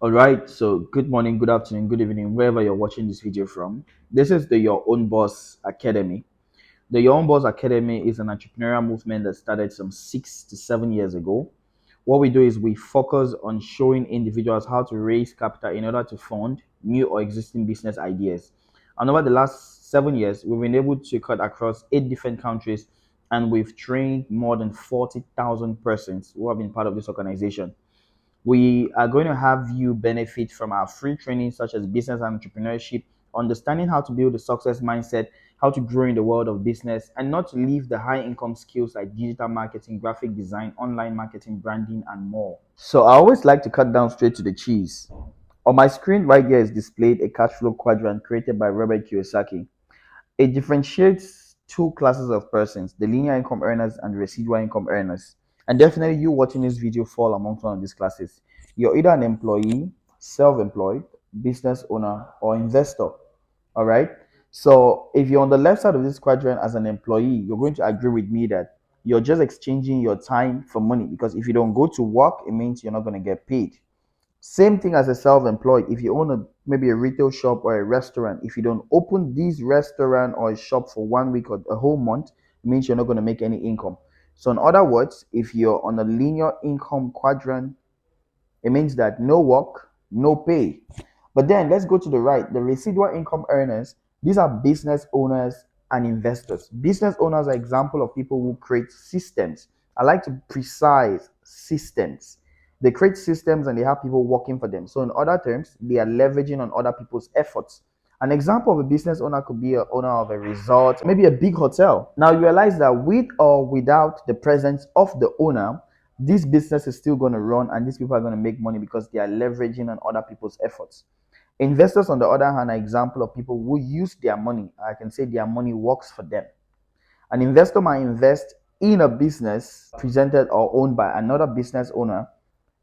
All right, so good morning, good afternoon, good evening, wherever you're watching this video from. This is the Your Own Boss Academy. The Your Own Boss Academy is an entrepreneurial movement that started some 6 to 7 years ago. What we do is we focus on showing individuals how to raise capital in order to fund new or existing business ideas. And over the last 7 years, we've been able to cut across 8 different countries, and we've trained more than 40,000 persons who have been part of this organization. We are going to have you benefit from our free training, such as business and entrepreneurship, understanding how to build a success mindset, how to grow in the world of business, and not to leave the high income skills like digital marketing, graphic design, online marketing, branding, and more. So I always like to cut down straight to the cheese. On my screen right here is displayed a cash flow quadrant created by Robert Kiyosaki. It differentiates two classes of persons, the linear income earners and the residual income earners. And definitely you watching this video fall amongst one of these classes. You're either an employee, self-employed, business owner, or investor. All right. So if you're on the left side of this quadrant as an employee, you're going to agree with me that you're just exchanging your time for money, because if you don't go to work, it means you're not going to get paid. Same thing as a self-employed. If you own maybe a retail shop or a restaurant, if you don't open this restaurant or a shop for 1 week or a whole month, it means you're not going to make any income. So in other words, if you're on a linear income quadrant, it means that no work, no pay. But then let's go to the right. The residual income earners, these are business owners and investors. Business owners are example of people who create systems. I like to precise systems. They create systems and they have people working for them. So in other terms, they are leveraging on other people's efforts. An example of a business owner could be an owner of a resort, maybe a big hotel. Now you realize that with or without the presence of the owner, this business is still going to run and these people are going to make money because they are leveraging on other people's efforts. Investors, on the other hand, are an example of people who use their money. I can say their money works for them. An investor might invest in a business presented or owned by another business owner.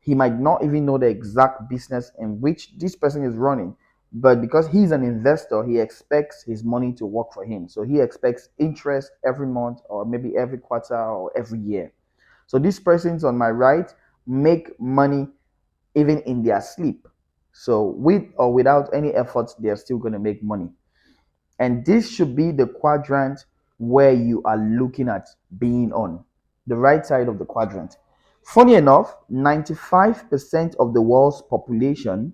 He might not even know the exact business in which this person is running, but because he's an investor, he expects his money to work for him. So he expects interest every month or maybe every quarter or every year. So these persons on my right make money even in their sleep. So with or without any efforts, they're still going to make money. And this should be the quadrant where you are looking at being on, the right side of the quadrant. Funny enough, 95% of the world's population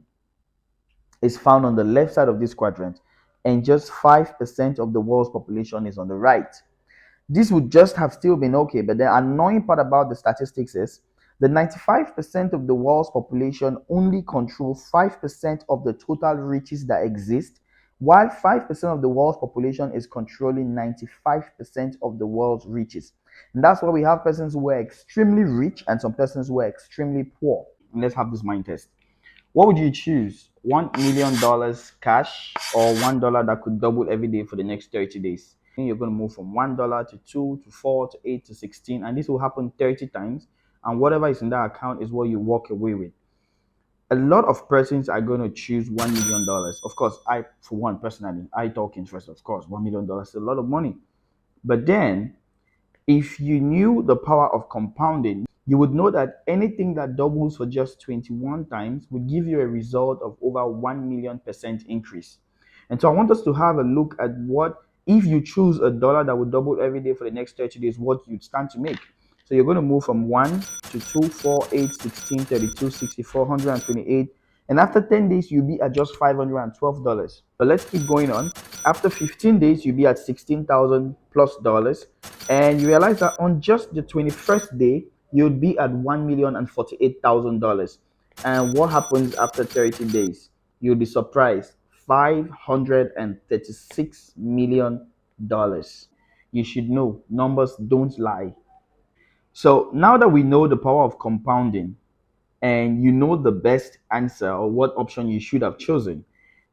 is found on the left side of this quadrant, and just 5% of the world's population is on the right. This would just have still been okay, but the annoying part about the statistics is the 95% of the world's population only control 5% of the total riches that exist, while 5% of the world's population is controlling 95% of the world's riches. And that's why we have persons who are extremely rich and some persons who are extremely poor. And let's have this mind test. What would you choose? $1 million cash or $1 that could double every day for the next 30 days? You're going to move from $1 to 2 to 4 to 8 to 16, and this will happen 30 times. And whatever is in that account is what you walk away with. A lot of persons are going to choose $1 million. Of course, I, for one, personally, I talk interest, of course, $1 million is a lot of money. But then, if you knew the power of compounding, you would know that anything that doubles for just 21 times would give you a result of over 1,000,000% increase. And so I want us to have a look at what, if you choose a dollar that would double every day for the next 30 days, what you'd stand to make. So you're going to move from 1 to 2, 4, 8, 16, 32, 64, 128. And after 10 days, you'll be at just $512. But let's keep going on. After 15 days, you'll be at 16,000 plus dollars. And you realize that on just the 21st day, you'll be at $1,048,000. And what happens after 30 days? You'll be surprised. $536 million. You should know numbers don't lie. So now that we know the power of compounding and you know the best answer or what option you should have chosen,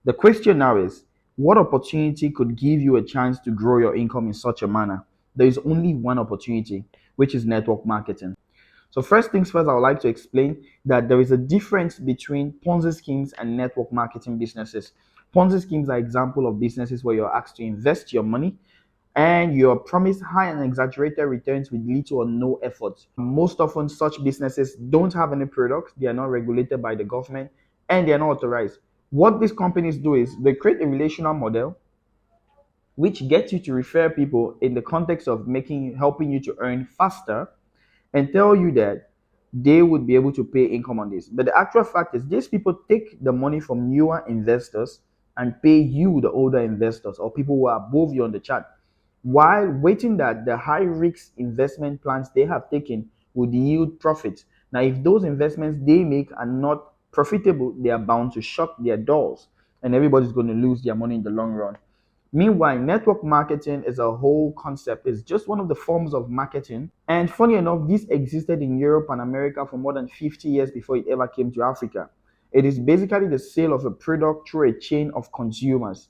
the question now is, what opportunity could give you a chance to grow your income in such a manner? There is only one opportunity, which is network marketing. So first things first, I would like to explain that there is a difference between Ponzi schemes and network marketing businesses. Ponzi schemes are example of businesses where you're asked to invest your money and you're promised high and exaggerated returns with little or no effort. Most often, such businesses don't have any products, they are not regulated by the government, and they're not authorized. What these companies do is they create a relational model which gets you to refer people in the context of helping you to earn faster, and tell you that they would be able to pay income on this. But the actual fact is, these people take the money from newer investors and pay you, the older investors, or people who are above you on the chart, while waiting that the high risk investment plans they have taken would yield profits. Now, if those investments they make are not profitable, they are bound to shut their doors, and everybody's going to lose their money in the long run. Meanwhile, network marketing is a whole concept. It's just one of the forms of marketing. And funny enough, this existed in Europe and America for more than 50 years before it ever came to Africa. It is basically the sale of a product through a chain of consumers.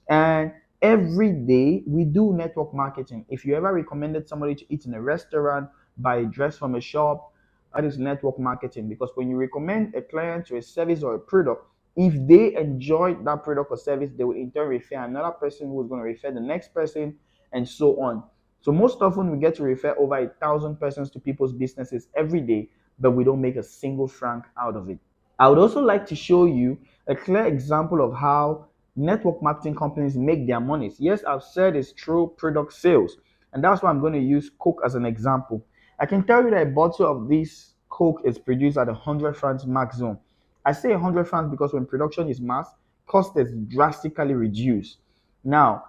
And every day we do network marketing. If you ever recommended somebody to eat in a restaurant, buy a dress from a shop, that is network marketing. Because when you recommend a client to a service or a product, if they enjoy that product or service, they will in turn refer another person who is going to refer the next person, and so on. So most often we get to refer over 1,000 persons to people's businesses every day, but we don't make a single franc out of it. I would also like to show you a clear example of how network marketing companies make their monies. Yes, I've said it's through product sales, and that's why I'm going to use Coke as an example. I can tell you that a bottle of this Coke is produced at 100 francs maximum. I say 100 francs because when production is mass, cost is drastically reduced. Now,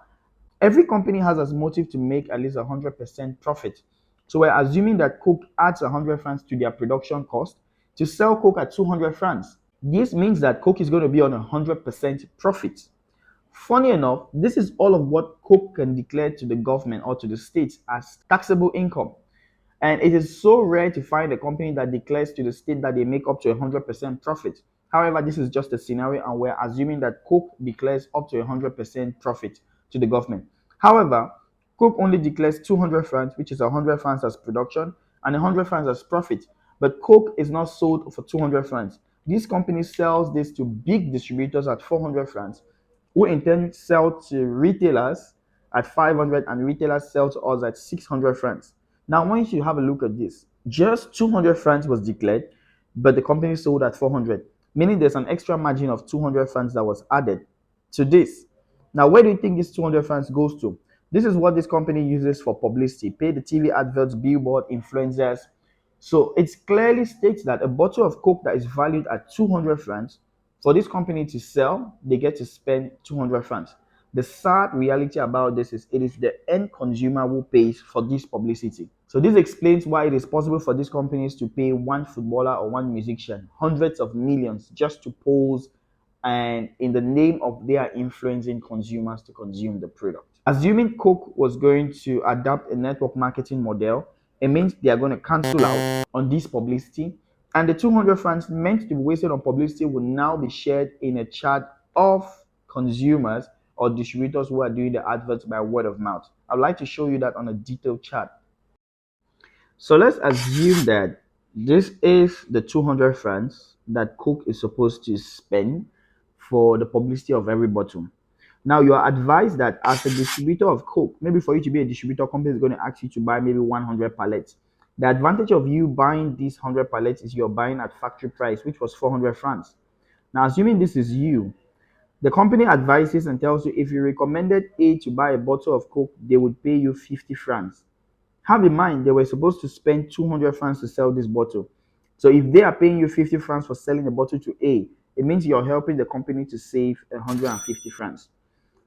every company has as motive to make at least 100% profit. So we're assuming that Coke adds 100 francs to their production cost to sell Coke at 200 francs. This means that Coke is going to be on 100% profit. Funny enough, this is all of what Coke can declare to the government or to the states as taxable income. And it is so rare to find a company that declares to the state that they make up to 100% profit. However, this is just a scenario, and we're assuming that Coke declares up to 100% profit to the government. However, Coke only declares 200 francs, which is 100 francs as production and 100 francs as profit. But Coke is not sold for 200 francs. This company sells this to big distributors at 400 francs, who in turn sell to retailers at 500, and retailers sell to us at 600 francs. Now, I want you to have a look at this. Just 200 francs was declared, but the company sold at 400, meaning there's an extra margin of 200 francs that was added to this. Now, where do you think this 200 francs goes to? This is what this company uses for publicity, pay the TV adverts, billboard, influencers. So it clearly states that a bottle of Coke that is valued at 200 francs, for this company to sell, they get to spend 200 francs. The sad reality about this is it is the end consumer who pays for this publicity. So this explains why it is possible for these companies to pay one footballer or one musician hundreds of millions just to pose, and in the name of they are influencing consumers to consume the product. Assuming Coke was going to adopt a network marketing model, it means they are going to cancel out on this publicity, and the 200 francs meant to be wasted on publicity will now be shared in a chat of consumers or distributors who are doing the adverts by word of mouth. I'd like to show you that on a detailed chart. So let's assume that this is the 200 francs that Coke is supposed to spend for the publicity of every bottle. Now, you are advised that as a distributor of Coke, maybe for you to be a distributor, company is going to ask you to buy maybe 100 pallets. The advantage of you buying these 100 pallets is you're buying at factory price, which was 400 francs. Now, assuming this is you, the company advises and tells you if you recommended A to buy a bottle of Coke, they would pay you 50 francs. Have in mind, they were supposed to spend 200 francs to sell this bottle. So if they are paying you 50 francs for selling a bottle to A, it means you're helping the company to save 150 francs.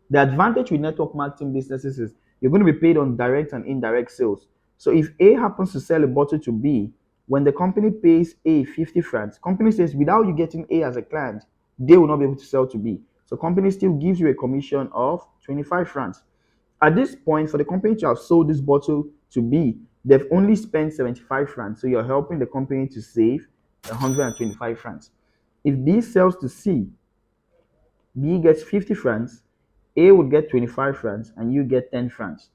The advantage with network marketing businesses is you're going to be paid on direct and indirect sales. So if A happens to sell a bottle to B, when the company pays A 50 francs, company says without you getting A as a client, they will not be able to sell to B. So company still gives you a commission of 25 francs. At this point, for the company to have sold this bottle to B, they've only spent 75 francs. So you're helping the company to save 125 francs. If B sells to C, B gets 50 francs, A would get 25 francs, and you get 10 francs.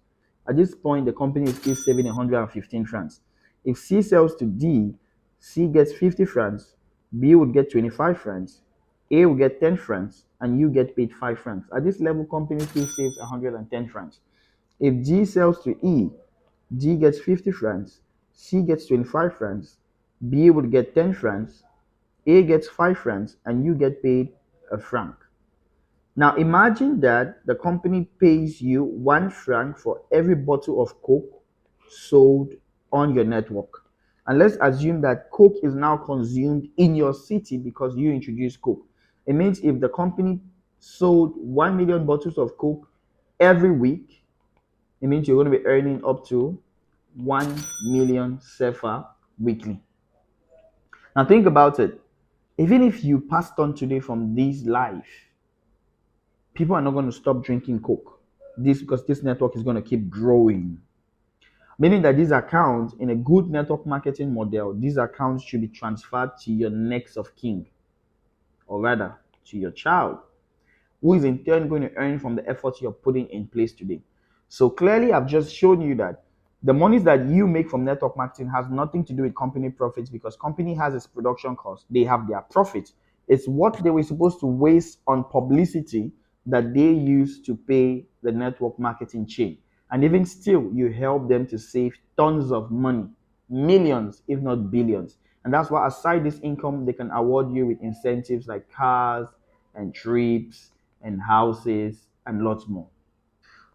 At this point, the company is still saving 115 francs. If C sells to D, C gets 50 francs, B would get 25 francs, A will get 10 francs, and you get paid 5 francs. At this level, company still saves 110 francs. If G sells to E, G gets 50 francs, C gets 25 francs, B would get 10 francs, A gets 5 francs and you get paid a franc. Now imagine that the company pays you 1 franc for every bottle of Coke sold on your network. And let's assume that Coke is now consumed in your city because you introduced Coke. It means if the company sold 1 million bottles of Coke every week, it means you're going to be earning up to 1 million CFA weekly. Now think about it. Even if you passed on today from this life, people are not going to stop drinking Coke. This because this network is going to keep growing. Meaning that these accounts, in a good network marketing model, these accounts should be transferred to your next of kin, or rather to your child, who is in turn going to earn from the efforts you're putting in place today. So clearly, I've just shown you that the monies that you make from network marketing has nothing to do with company profits because company has its production cost. They have their profit. It's what they were supposed to waste on publicity that they use to pay the network marketing chain. And even still, you help them to save tons of money, millions, if not billions. And that's why, aside this income, they can award you with incentives like cars and trips and houses and lots more.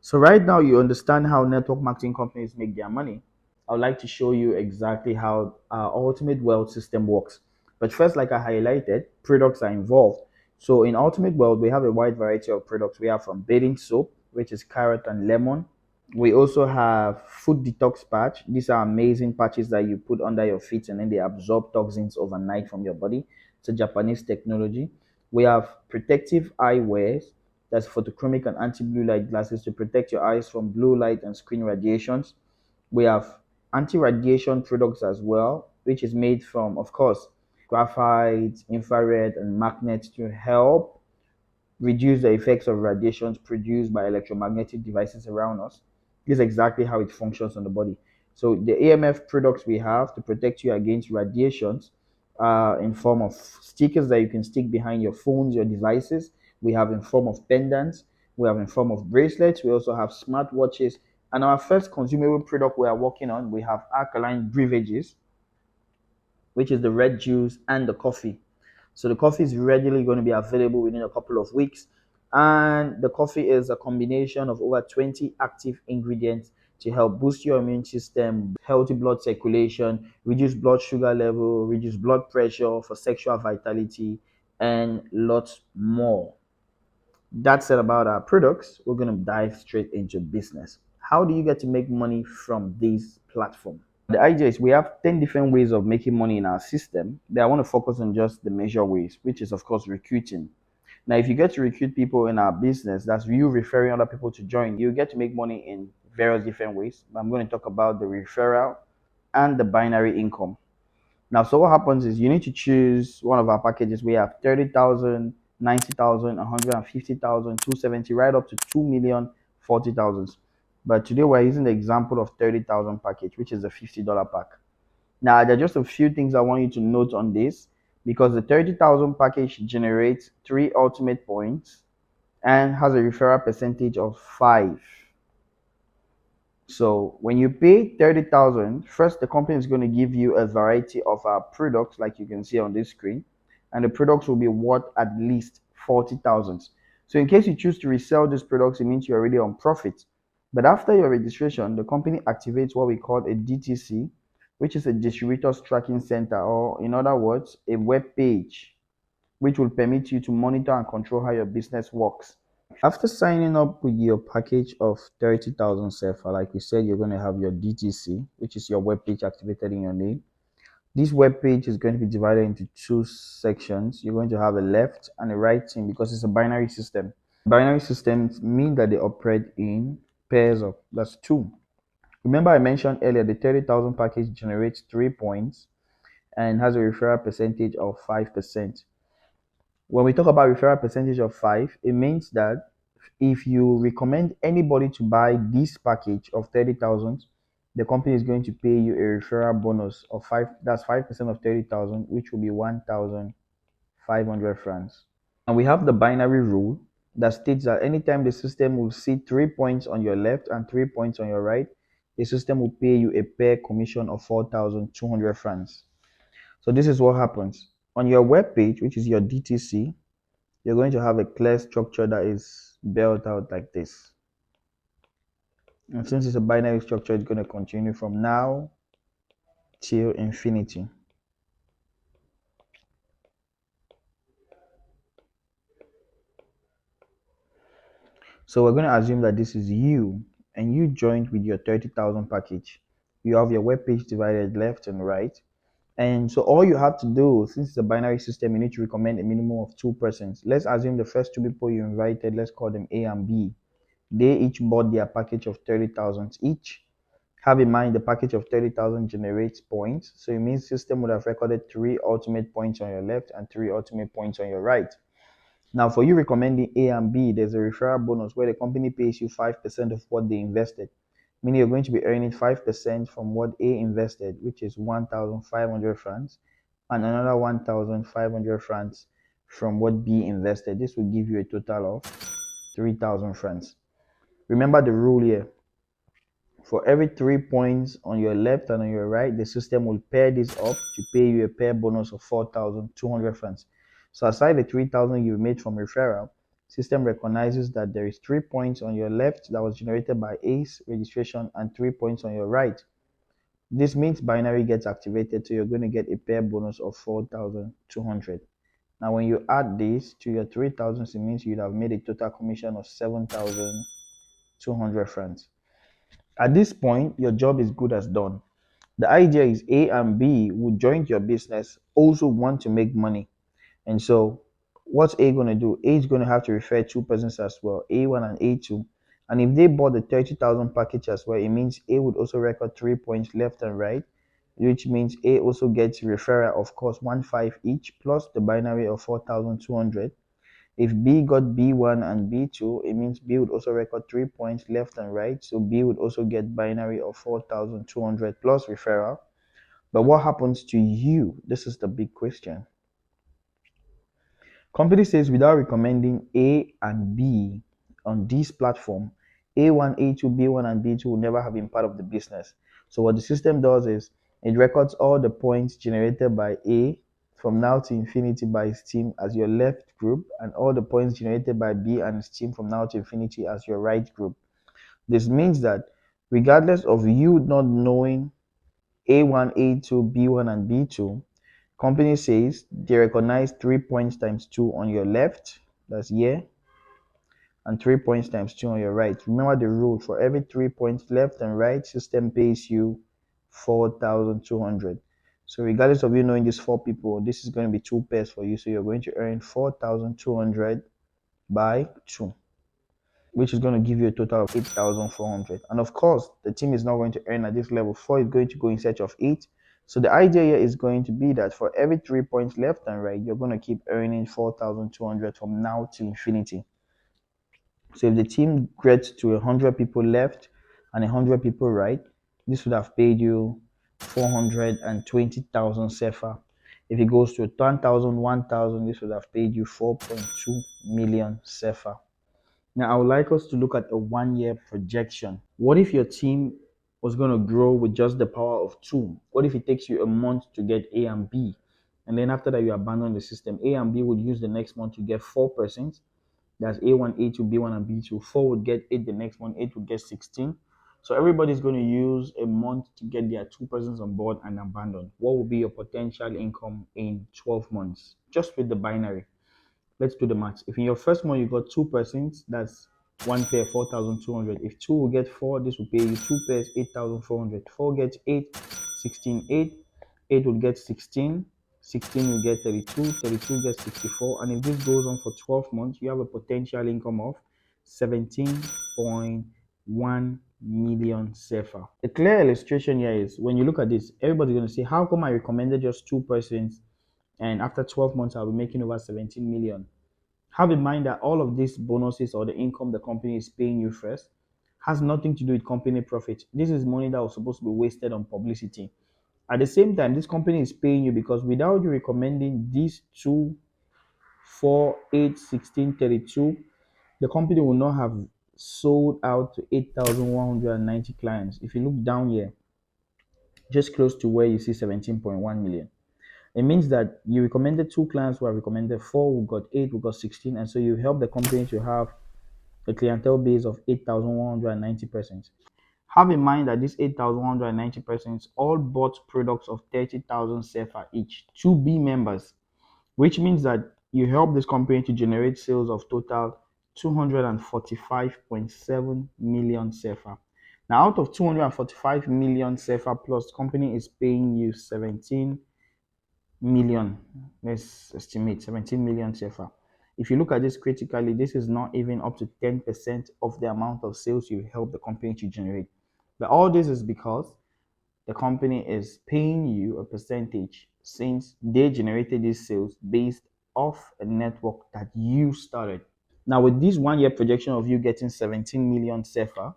So right now you understand how network marketing companies make their money. I would like to show you exactly how our ultimate wealth system works. But first, like I highlighted, products are involved. So in ultimate wealth, we have a wide variety of products. We have from bathing soap, which is carrot and lemon. We also have food detox patch. These are amazing patches that you put under your feet and then they absorb toxins overnight from your body. It's a Japanese technology. We have protective eyewear, that's photochromic and anti-blue light glasses to protect your eyes from blue light and screen radiations. We have anti-radiation products as well, which is made from, of course, graphite, infrared, and magnets to help reduce the effects of radiations produced by electromagnetic devices around us. This is exactly how it functions on the body. So the AMF products we have to protect you against radiations in form of stickers that you can stick behind your phones, your devices. We have in form of pendants. We have in form of bracelets. We also have smartwatches. And our first consumable product we are working on, we have alkaline beverages, which is the red juice and the coffee. So the coffee is readily going to be available within a couple of weeks. And the coffee is a combination of over 20 active ingredients to help boost your immune system, healthy blood circulation, reduce blood sugar level, reduce blood pressure for sexual vitality, and lots more. That's it about our products. We're going to dive straight into business. How do you get to make money from this platform? The idea is we have 10 different ways of making money in our system. But I want to focus on just the major ways, which is, of course, recruiting. Now, if you get to recruit people in our business, that's you referring other people to join, you get to make money in various different ways. I'm going to talk about the referral and the binary income. Now, so what happens is you need to choose one of our packages. We have 30,000, 90,000, 150,000, 270, right up to 2,000,000, 40,000. But today we're using the example of 30,000 package, which is a $50 pack. Now, there are just a few things I want you to note on this because the 30,000 package generates 3 ultimate points and has a referral percentage of 5. So when you pay 30,000, first the company is going to give you a variety of our products like you can see on this screen, and the products will be worth at least 40,000. So in case you choose to resell these products, it means you're already on profit. But after your registration, the company activates what we call a DTC, which is a distributors tracking center, or in other words, a web page, which will permit you to monitor and control how your business works. After signing up with your package of 30,000 CFA, like we said, you're going to have your DTC, which is your web page activated in your name. This web page is going to be divided into two sections. You're going to have a left and a right team because it's a binary system. Binary systems mean that they operate in pairs of that's two. Remember, I mentioned earlier the 30,000 package generates 3 points and has a referral percentage of 5%. When we talk about referral percentage of 5, it means that if you recommend anybody to buy this package of 30,000, the company is going to pay you a referral bonus of 5. That's 5% of 30,000, which will be 1,500 francs. And we have the binary rule that states that anytime the system will see 3 points on your left and 3 points on your right, the system will pay you a pair commission of 4,200 francs. So this is what happens. On your web page, which is your DTC, you're going to have a clear structure that is built out like this. And since it's a binary structure, it's going to continue from now till infinity. So we're going to assume that this is you, and you joined with your 30,000 package. You have your web page divided left and right. And so all you have to do, since it's a binary system, you need to recommend a minimum of 2 persons. Let's assume the first 2 people you invited, let's call them A and B. They each bought their package of 30,000 each. Have in mind the package of 30,000 generates points. So it means system would have recorded 3 ultimate points on your left and 3 ultimate points on your right. Now, for you recommending A and B, there's a referral bonus where the company pays you 5% of what they invested, meaning you're going to be earning 5% from what A invested, which is 1,500 francs, and another 1,500 francs from what B invested. This will give you a total of 3,000 francs. Remember the rule here. For every 3 points on your left and on your right, the system will pair this up to pay you a pair bonus of 4,200 francs. So aside the 3,000 you made from referral, system recognizes that there is 3 points on your left that was generated by A's registration and 3 points on your right. This means binary gets activated, so you're going to get a pair bonus of 4,200. Now, when you add this to your 3,000, it means you'd have made a total commission of 7,200 francs. At this point, your job is good as done. The idea is A and B who joined your business also want to make money. And so what's A going to do? A is going to have to refer 2 persons as well, A1 and A2. And if they bought the 30,000 package as well, it means A would also record 3 points left and right, which means A also gets referral, of course, 1,500 each, plus the binary of 4,200. If B got B1 and B2, it means B would also record 3 points left and right. So B would also get binary of 4,200 plus referral. But what happens to you? This is the big question. Company says without recommending A and B on this platform, A1, A2, B1, and B2 will never have been part of the business. So what the system does is it records all the points generated by A from now to infinity by his team as your left group, and all the points generated by B and his team from now to infinity as your right group. This means that regardless of you not knowing A1, A2, B1, and B2, company says they recognize 3 points times 2 on your left, that's here, and 3 points times 2 on your right. Remember the rule: for every 3 points left and right, system pays you 4,200. So regardless of you knowing these 4 people, this is going to be 2 pairs for you. So you're going to earn 4,200 by 2, which is going to give you a total of 8,400. And of course, the team is not going to earn at this level. 4 is going to go in search of 8. So the idea here is going to be that for every 3 points left and right, you're going to keep earning 4,200 from now to infinity. So if the team gets to 100 people left and 100 people right, this would have paid you 420,000 CFA. If it goes to 10,000, 1,000, this would have paid you 4.2 million CFA. Now, I would like us to look at a 1 year projection. What if your team was going to grow with just the power of 2? What if it takes you a month to get A and B? And then after that, you abandon the system. A and B would use the next month to get 4%. That's A1, A2, B1, and B2. 4 would get 8 the next one. 8 would get 16. So everybody's going to use a month to get their 2 persons on board and abandon. What will be your potential income in 12 months? Just with the binary. Let's do the maths. If in your first month you got 2%, that's 1 pair, 4,200. If 2 will get 4, this will pay you 2 pairs, 8,400. 4 gets 8, 16, 8. 8 will get 16. 16 will get 32. 32 gets 64. And if this goes on for 12 months, you have a potential income of 17.1 million CFA. A clear illustration here is when you look at this, everybody's going to say, how come I recommended just 2%? And after 12 months, I'll be making over 17 million. Have in mind that all of these bonuses or the income the company is paying you first has nothing to do with company profit. This is money that was supposed to be wasted on publicity. At the same time, this company is paying you because without you recommending these 2, 4, 8, 16, 32, the company will not have sold out to 8,190 clients. If you look down here, just close to where you see 17.1 million. It means that you recommended two clients who are recommended four, who got eight, who got 16, and so you help the company to have a clientele base of 8,190 persons. Have in mind that these 8,190 persons all bought products of 30,000 CFA each to be members, which means that you help this company to generate sales of total 245.7 million CFA. Now, out of 245 million CFA plus, the company is paying you 17 million. Let's estimate 17 million CFA. If you look at this critically, this is not even up to 10% of the amount of sales you help the company to generate. But all this is because the company is paying you a percentage since they generated these sales based off a network that you started. Now, with this 1 year projection of you getting 17 million CFA,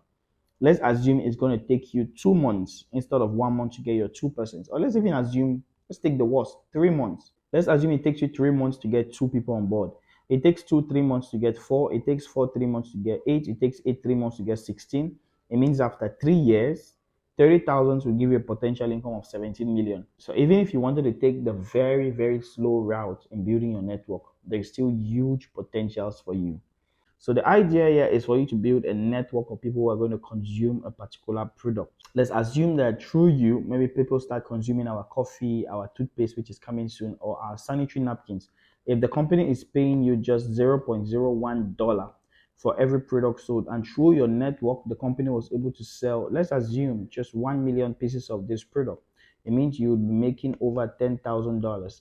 let's assume it's going to take you 2 months instead of 1 month to get your 2%. Or let's even assume, let's take the worst, 3 months. Let's assume it takes you 3 months to get two people on board. It takes 3 months to get four. It takes four 3 months to get eight. It takes eight 3 months to get 16. It means after 3 years, 30,000 will give you a potential income of 17 million. So even if you wanted to take the very, very slow route in building your network, there's still huge potentials for you. So the idea here is for you to build a network of people who are going to consume a particular product. Let's assume that through you, maybe people start consuming our coffee, our toothpaste, which is coming soon, or our sanitary napkins. If the company is paying you just $0.01 for every product sold, and through your network, the company was able to sell, let's assume, just 1 million pieces of this product, it means you would be making over $10,000.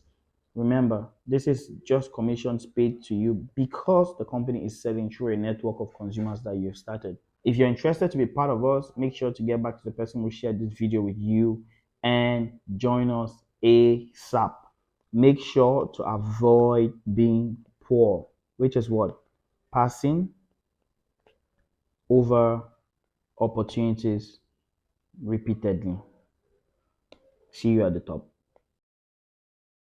Remember, this is just commissions paid to you because the company is selling through a network of consumers that you've started. If you're interested to be part of us, make sure to get back to the person who shared this video with you and join us ASAP. Make sure to avoid being poor, which is what? Passing over opportunities repeatedly. See you at the top.